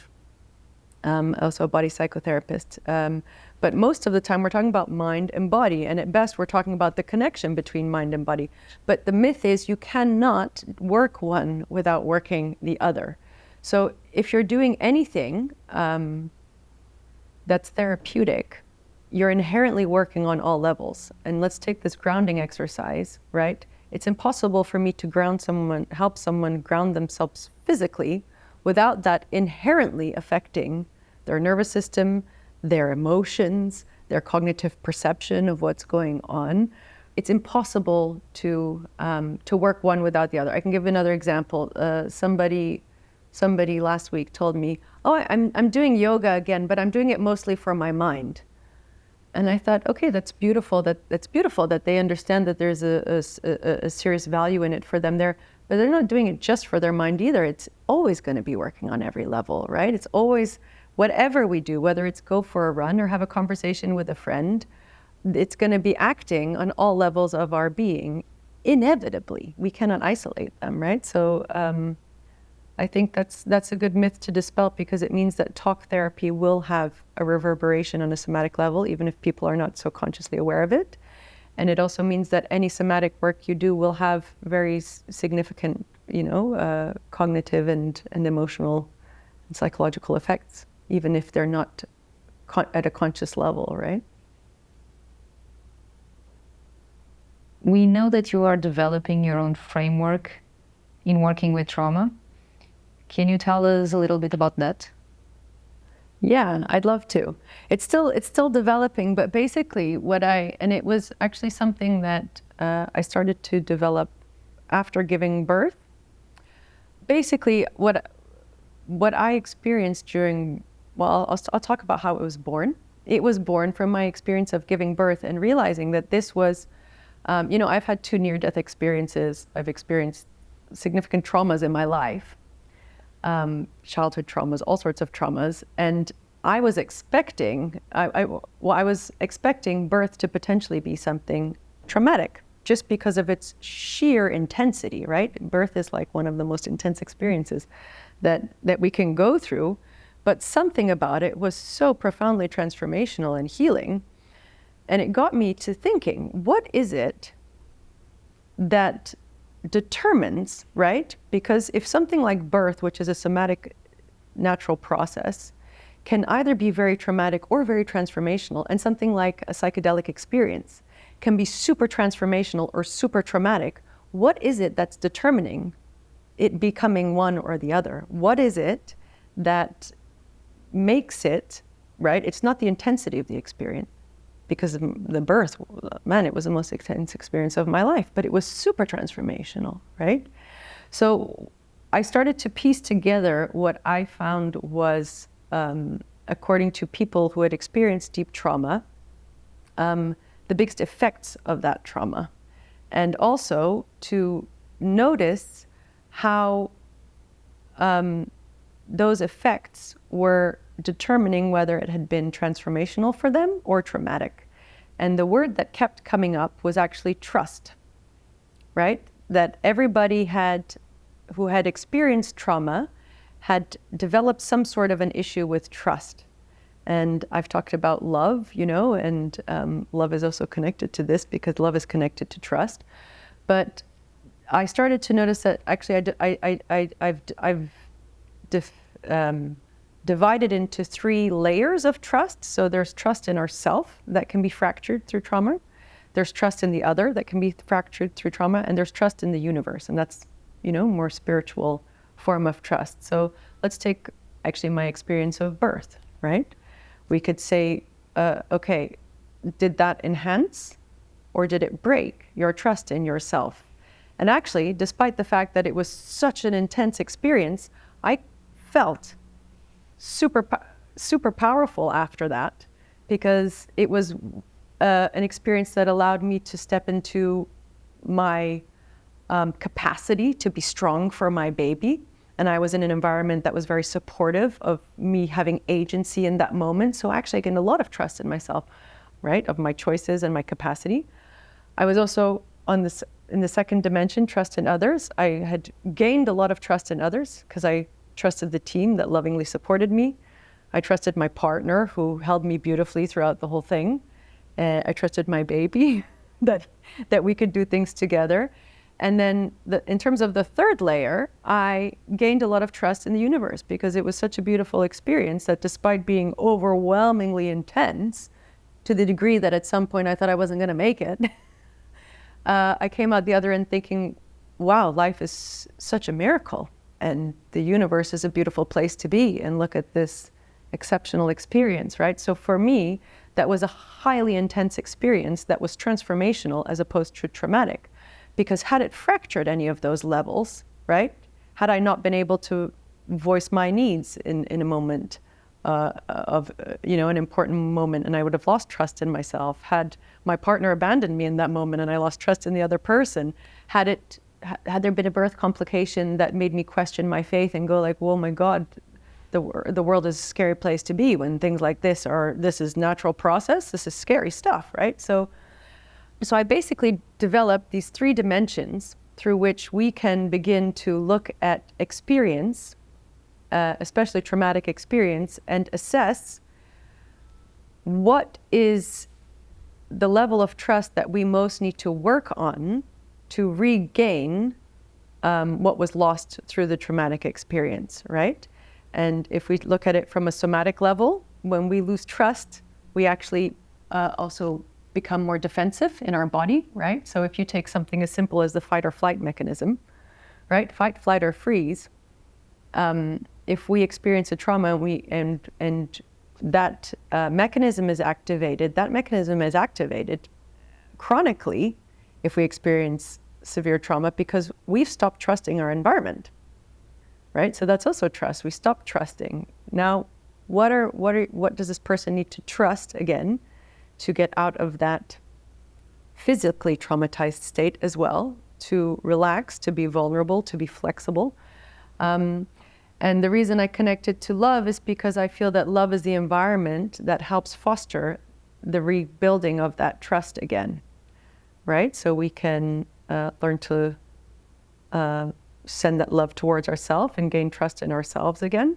also a body psychotherapist. But most of the time we're talking about mind and body, and at best we're talking about the connection between mind and body. But the myth is you cannot work one without working the other. So if you're doing anything that's therapeutic, you're inherently working on all levels. And let's take this grounding exercise, right? It's impossible for me to help someone ground themselves physically without that inherently affecting their nervous system, their emotions, their cognitive perception of what's going on. It's impossible to work one without the other. I can give another example. Somebody last week told me, "Oh, I'm doing yoga again, but I'm doing it mostly for my mind." And I thought, okay, that's beautiful. That's beautiful that they understand that there's a serious value in it for them there. But they're not doing it just for their mind either. It's always going to be working on every level, right? It's always, whatever we do, whether it's go for a run or have a conversation with a friend, it's going to be acting on all levels of our being, inevitably. We cannot isolate them, right? So I think that's a good myth to dispel, because it means that talk therapy will have a reverberation on a somatic level, even if people are not so consciously aware of it. And it also means that any somatic work you do will have very significant, cognitive and emotional and psychological effects, even if they're not at a conscious level, right? We know that you are developing your own framework in working with trauma. Can you tell us a little bit about that? Yeah, I'd love to. It's still developing, but basically and it was actually something that I started to develop after giving birth. Basically, what I experienced I'll talk about how it was born. It was born from my experience of giving birth and realizing that this was, I've had 2 near-death experiences. I've experienced significant traumas in my life. Childhood traumas, all sorts of traumas, and I was expecting, I was expecting birth to potentially be something traumatic, just because of its sheer intensity, right? Birth is like one of the most intense experiences that we can go through, but something about it was so profoundly transformational and healing, and it got me to thinking, what is it that determines, right? Because if something like birth, which is a somatic natural process, can either be very traumatic or very transformational, and something like a psychedelic experience can be super transformational or super traumatic, what is it that's determining it becoming one or the other? What is it that makes it, right? It's not the intensity of the experience, because the birth, man, it was the most intense experience of my life, but it was super transformational, right? So I started to piece together what I found was, according to people who had experienced deep trauma, the biggest effects of that trauma, and also to notice how those effects were determining whether it had been transformational for them or traumatic. And the word that kept coming up was actually trust, right? That everybody who had experienced trauma had developed some sort of an issue with trust. And I've talked about love, and love is also connected to this, because love is connected to trust. But I started to notice that actually I've divided into 3 layers of trust. So there's trust in ourself that can be fractured through trauma. There's trust in the other that can be fractured through trauma. And there's trust in the universe. And that's, more spiritual form of trust. So let's take actually my experience of birth, right? We could say, okay, did that enhance or did it break your trust in yourself? And actually, despite the fact that it was such an intense experience, I felt super powerful after that, because it was an experience that allowed me to step into my capacity to be strong for my baby. And I was in an environment that was very supportive of me having agency in that moment. So actually I gained a lot of trust in myself, right? Of my choices and my capacity. I was also in the second dimension, trust in others. I had gained a lot of trust in others because I trusted the team that lovingly supported me. I trusted my partner who held me beautifully throughout the whole thing. I trusted my baby that we could do things together. And then in terms of the third layer, I gained a lot of trust in the universe, because it was such a beautiful experience that despite being overwhelmingly intense, to the degree that at some point I thought I wasn't going to make it, I came out the other end thinking, wow, life is such a miracle. And the universe is a beautiful place to be, and look at this exceptional experience, right? So for me, that was a highly intense experience that was transformational as opposed to traumatic. Because had it fractured any of those levels, right? Had I not been able to voice my needs in a moment of an important moment, and I would have lost trust in myself. Had my partner abandoned me in that moment and I lost trust in the other person, had there been a birth complication that made me question my faith and go like, oh my God, the world is a scary place to be when things like this is natural process, this is scary stuff, right? So I basically developed these 3 dimensions through which we can begin to look at experience, especially traumatic experience, and assess what is the level of trust that we most need to work on to regain what was lost through the traumatic experience, right? And if we look at it from a somatic level, when we lose trust, we actually also become more defensive in our body, right? So if you take something as simple as the fight or flight mechanism, right? Fight, flight, or freeze. If we experience a trauma and that mechanism is activated, chronically if we experience severe trauma because we've stopped trusting our environment, right? So that's also trust. We stop trusting. Now, what does this person need to trust again to get out of that physically traumatized state as well, to relax, to be vulnerable, to be flexible? And the reason I connected to love is because I feel that love is the environment that helps foster the rebuilding of that trust again, right? So we can learn to send that love towards ourselves and gain trust in ourselves again.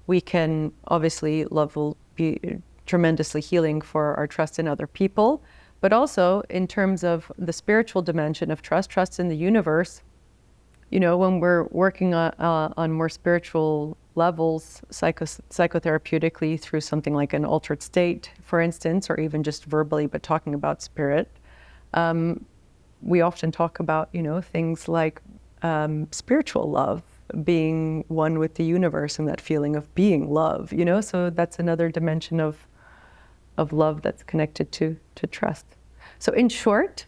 We can, obviously, love will be tremendously healing for our trust in other people, but also in terms of the spiritual dimension of trust in the universe. You know, when we're working on more spiritual levels, psychotherapeutically through something like an altered state, for instance, or even just verbally, but talking about spirit, we often talk about, things like spiritual love, being one with the universe and that feeling of being love, so that's another dimension of love that's connected to trust. So in short,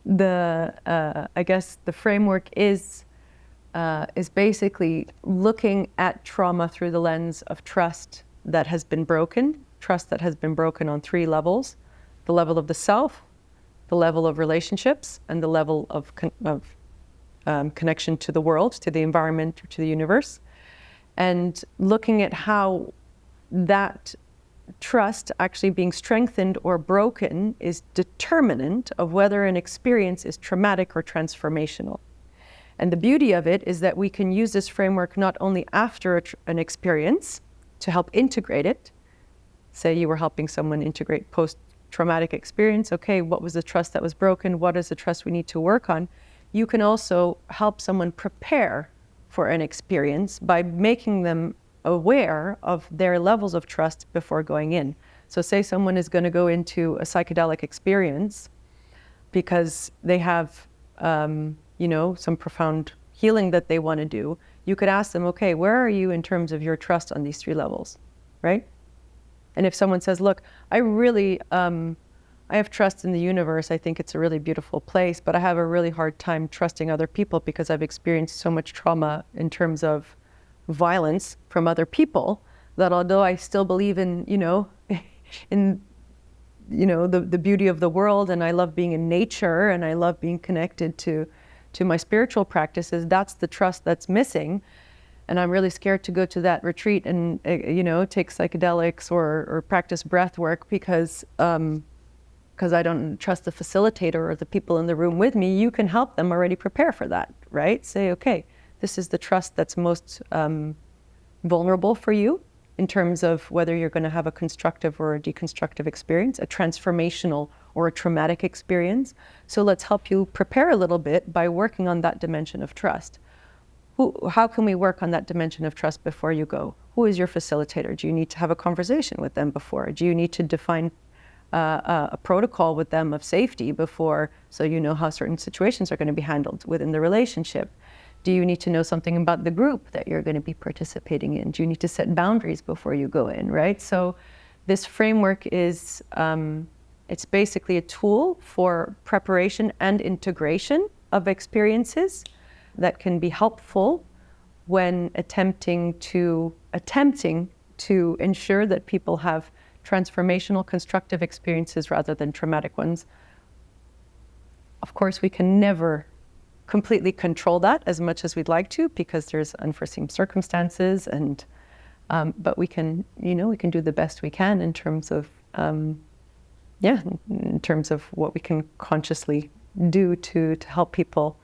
I guess the framework is basically looking at trauma through the lens of trust that has been broken on 3 levels: the level of the self, the level of relationships, and the level of connection to the world, to the environment, to the universe, and looking at how that trust actually being strengthened or broken is determinant of whether an experience is traumatic or transformational. And the beauty of it is that we can use this framework not only after an experience to help integrate it. Say you were helping someone integrate post-traumatic experience. Okay, what was the trust that was broken? What is the trust we need to work on? You can also help someone prepare for an experience by making them aware of their levels of trust before going in. So say someone is going to go into a psychedelic experience because they have some profound healing that they want to do. You could ask them, okay, where are you in terms of your trust on these 3 levels, right? And if someone says, look, I have trust in the universe, I think it's a really beautiful place, but I have a really hard time trusting other people because I've experienced so much trauma in terms of violence from other people, that although I still believe in, the beauty of the world, and I love being in nature, and I love being connected to my spiritual practices, that's the trust that's missing. And I'm really scared to go to that retreat and, take psychedelics or practice breath work because I don't trust the facilitator or the people in the room with me. You can help them already prepare for that, right? Say, okay, this is the trust that's most vulnerable for you in terms of whether you're going to have a constructive or a deconstructive experience, a transformational or a traumatic experience. So let's help you prepare a little bit by working on that dimension of trust. How can we work on that dimension of trust before you go? Who is your facilitator? Do you need to have a conversation with them before? Do you need to define a protocol with them of safety before, so you know how certain situations are going to be handled within the relationship? Do you need to know something about the group that you're going to be participating in? Do you need to set boundaries before you go in, right? So This framework is, it's basically a tool for preparation and integration of experiences that can be helpful when attempting to ensure that people have transformational, constructive experiences rather than traumatic ones. Of course, we can never completely control that as much as we'd like to, because there's unforeseen circumstances, and but we can do the best we can in terms of in terms of what we can consciously do to help people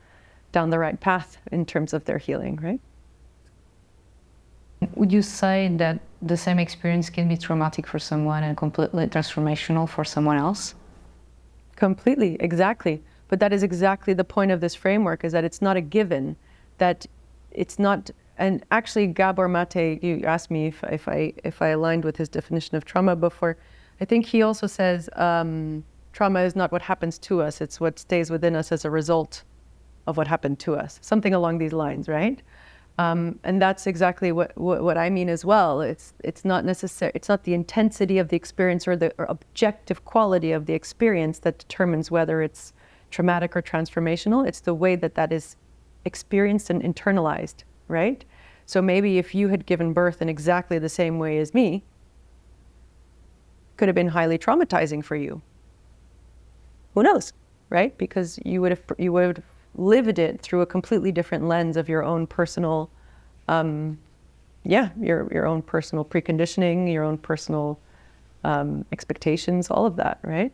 down the right path in terms of their healing, right? Would you say that the same experience can be traumatic for someone and completely transformational for someone else? Completely, exactly. But that is exactly the point of this framework, is that it's not a given, that it's not, and actually Gabor Mate, you asked me if I aligned with his definition of trauma before. I think he also says trauma is not what happens to us, it's what stays within us as a result of what happened to us. Something along these lines, right? And that's exactly what I mean as well. It's not necessary. It's not the intensity of the experience or the objective quality of the experience that determines whether it's traumatic or transformational. It's the way that that is experienced and internalized, right? So maybe if you had given birth in exactly the same way as me, it could have been highly traumatizing for you. Who knows, right? Because you would have lived it through a completely different lens of your own personal, your own personal preconditioning, your own personal expectations, all of that, right?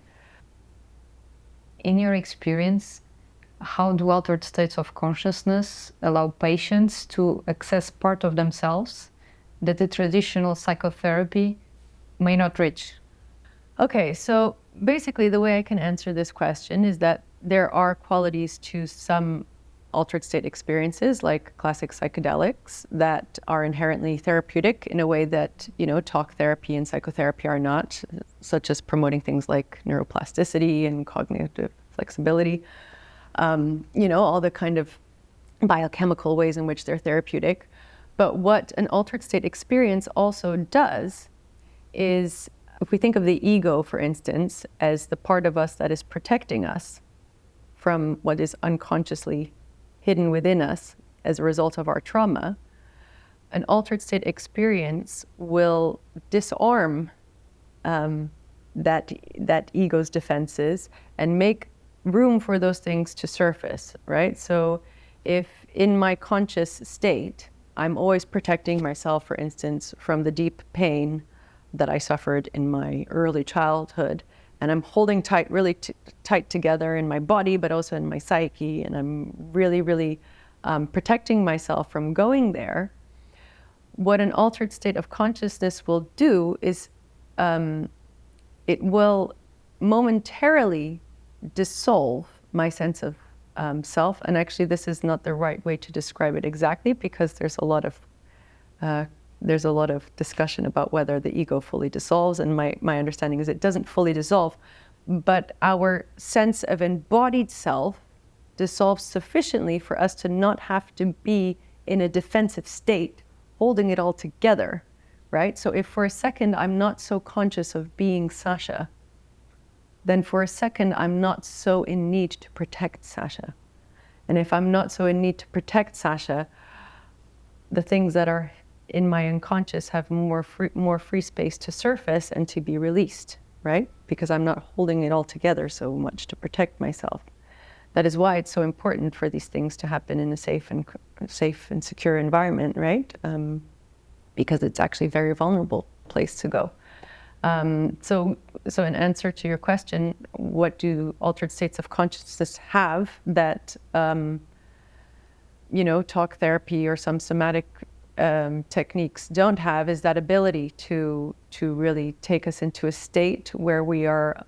In your experience, how do altered states of consciousness allow patients to access part of themselves that the traditional psychotherapy may not reach? Okay, so basically the way I can answer this question is that there are qualities to some altered state experiences, like classic psychedelics, that are inherently therapeutic in a way that, talk therapy and psychotherapy are not, such as promoting things like neuroplasticity and cognitive flexibility, all the kind of biochemical ways in which they're therapeutic. But what an altered state experience also does is, if we think of the ego, for instance, as the part of us that is protecting us from what is unconsciously hidden within us as a result of our trauma, an altered state experience will disarm that ego's defenses and make room for those things to surface, right? So if in my conscious state, I'm always protecting myself, for instance, from the deep pain that I suffered in my early childhood, and I'm holding tight, really tight together in my body, but also in my psyche, and I'm really, really protecting myself from going there, what an altered state of consciousness will do is it will momentarily dissolve my sense of self. And actually, this is not the right way to describe it exactly, because there's a lot of discussion about whether the ego fully dissolves, and my understanding is it doesn't fully dissolve, but our sense of embodied self dissolves sufficiently for us to not have to be in a defensive state, holding it all together, right? So if for a second I'm not so conscious of being Sascha, then for a second I'm not so in need to protect Sascha. And if I'm not so in need to protect Sascha, the things that are in my unconscious have more free space to surface and to be released, right? Because I'm not holding it all together so much to protect myself. That is why it's so important for these things to happen in a safe and secure environment, right? Because it's actually a very vulnerable place to go. So in answer to your question, what do altered states of consciousness have that, talk therapy or some somatic techniques don't have, is that ability to really take us into a state where we are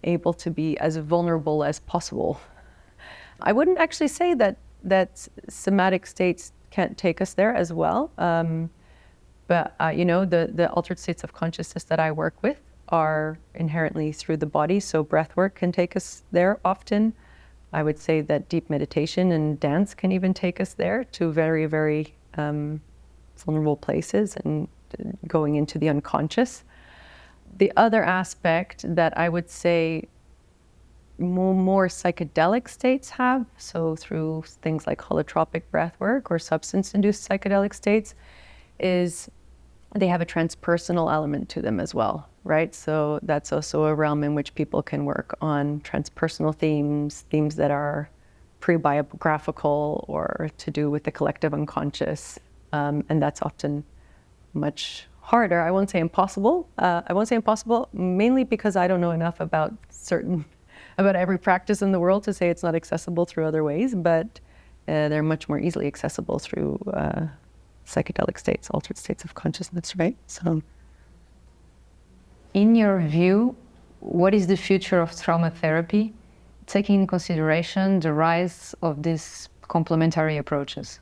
able to be as vulnerable as possible. I wouldn't actually say that somatic states can't take us there as well. But the altered states of consciousness that I work with are inherently through the body, so breath work can take us there often. I would say that deep meditation and dance can even take us there to very, very vulnerable places and going into the unconscious. The other aspect that I would say more psychedelic states have, so through things like holotropic breath work or substance-induced psychedelic states, is they have a transpersonal element to them as well, right? So that's also a realm in which people can work on transpersonal themes that are pre-biographical or to do with the collective unconscious. And that's often much harder. I won't say impossible. Mainly because I don't know enough about every practice in the world to say it's not accessible through other ways, but they're much more easily accessible through psychedelic states, altered states of consciousness, right? So, in your view, what is the future of trauma therapy, taking in consideration the rise of these complementary approaches?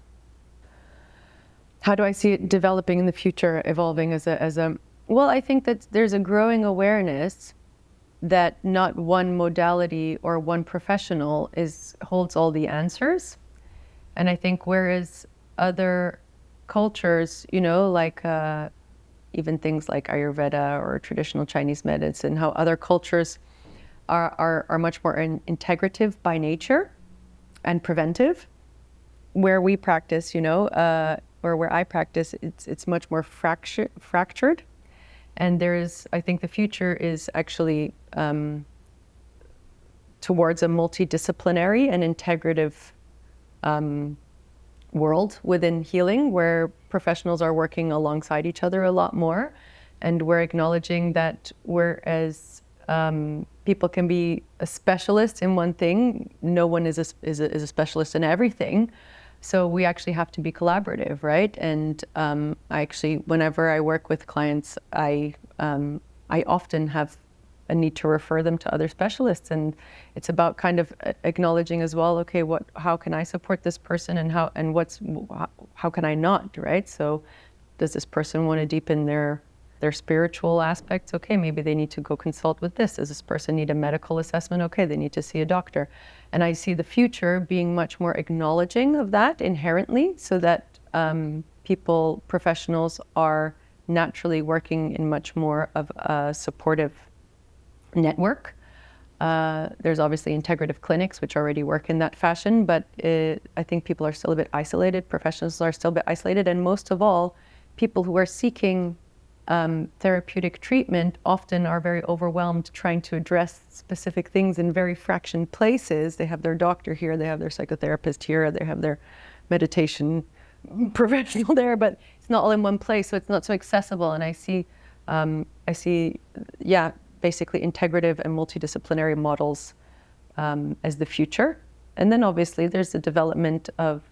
How do I see it developing in the future, evolving as a well, I think that there's a growing awareness that not one modality or one professional holds all the answers. And I think whereas other cultures, like even things like Ayurveda or traditional Chinese medicine, how other cultures are much more integrative by nature and preventive. Where we practice, or where I practice, it's much more fractured. And I think the future is actually towards a multidisciplinary and integrative world within healing, where professionals are working alongside each other a lot more. And we're acknowledging that whereas people can be a specialist in one thing, no one is a specialist in everything. So we actually have to be collaborative, right? And whenever I work with clients, I often have a need to refer them to other specialists, and it's about kind of acknowledging as well. Okay, how can I support this person, and how can I not, right? So, does this person want to deepen their spiritual aspects? Okay, maybe they need to go consult with this. Does this person need a medical assessment? Okay, they need to see a doctor. And I see the future being much more acknowledging of that inherently, so that professionals are naturally working in much more of a supportive network. There's obviously integrative clinics which already work in that fashion, but I think people are still a bit isolated. Professionals are still a bit isolated, and most of all, people who are seeking therapeutic treatment often are very overwhelmed trying to address specific things in very fractioned places. They have their doctor here, they have their psychotherapist here, they have their meditation professional there, but it's not all in one place, so it's not so accessible. And I see, basically integrative and multidisciplinary models as the future. And then obviously there's the development of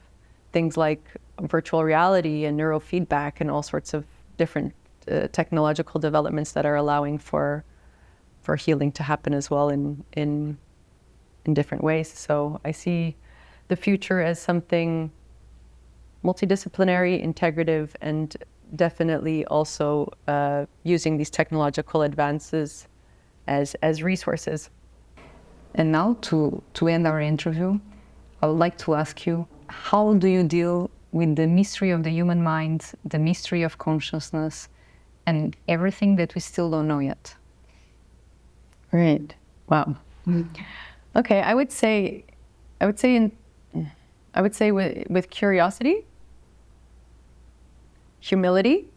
things like virtual reality and neurofeedback and all sorts of different technological developments that are allowing for healing to happen as well in different ways. So I see the future as something multidisciplinary, integrative, and definitely also using these technological advances as resources. And now to end our interview, I would like to ask you, how do you deal with the mystery of the human mind, the mystery of consciousness, and everything that we still don't know yet? Right. Wow. Okay, I would say with curiosity, humility,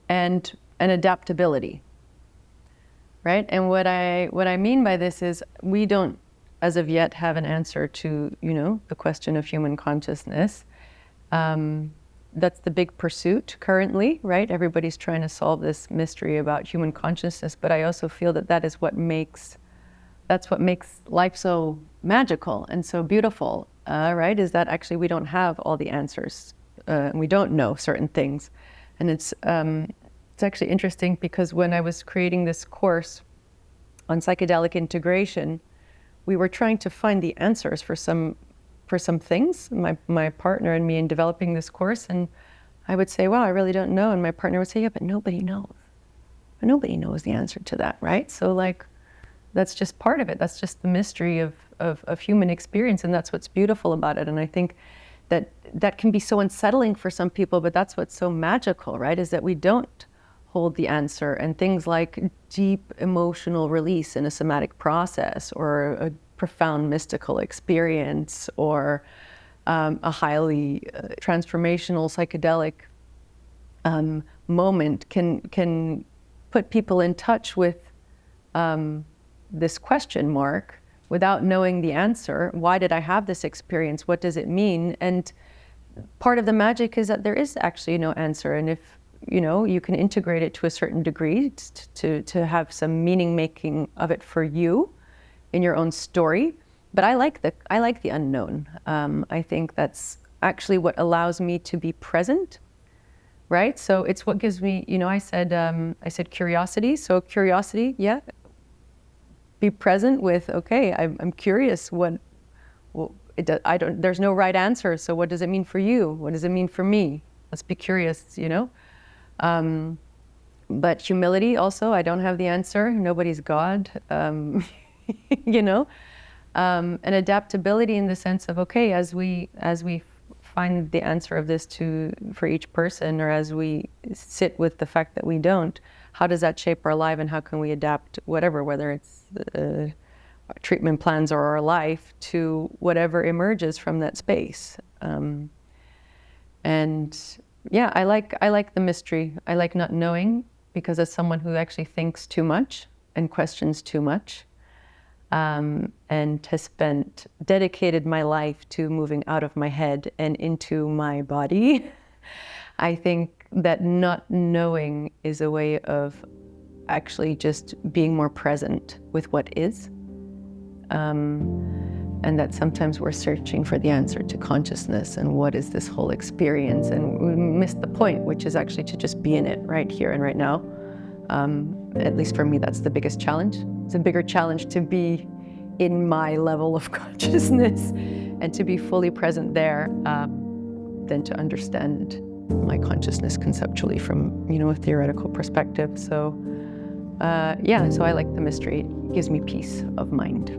and adaptability. Right? And what I mean by this is we don't, as of yet, have an answer to, the question of human consciousness. That's the big pursuit currently, right? Everybody's trying to solve this mystery about human consciousness, but I also feel that that's what makes life so magical and so beautiful, right? Is that actually we don't have all the answers. We don't know certain things. And it's actually interesting because when I was creating this course on psychedelic integration, we were trying to find the answers for some things, my partner and me, in developing this course. And I would say, wow, I really don't know. And my partner would say, yeah, but nobody knows. But nobody knows the answer to that, right? So that's just part of it. That's just the mystery of human experience. And that's what's beautiful about it. And I think that can be so unsettling for some people, but that's what's so magical, right? Is that we don't hold the answer, and things like deep emotional release in a somatic process, or a profound mystical experience, or a highly transformational psychedelic moment can put people in touch with this question mark without knowing the answer. Why did I have this experience? What does it mean? And part of the magic is that there is actually no answer. And if you can integrate it to a certain degree to have some meaning making of it for you in your own story. But I like the unknown. I think that's actually what allows me to be present, right? So it's what gives me, I said curiosity. So curiosity, yeah. Be present with, okay, I'm curious. There's no right answer. So what does it mean for you? What does it mean for me? Let's be curious, But humility also, I don't have the answer. Nobody's God, And adaptability in the sense of, okay, as we find the answer of this for each person, or as we sit with the fact that we don't, how does that shape our life, and how can we adapt whether it's treatment plans or our life to whatever emerges from that space. And yeah, I like the mystery. I like not knowing, because as someone who actually thinks too much and questions too much, and has dedicated my life to moving out of my head and into my body, I think that not knowing is a way of actually just being more present with what is. And that sometimes we're searching for the answer to consciousness and what is this whole experience, and we miss the point, which is actually to just be in it right here and right now. At least for me, that's the biggest challenge. It's a bigger challenge to be in my level of consciousness and to be fully present there than to understand my consciousness conceptually from a theoretical perspective. So so I like the mystery. It gives me peace of mind.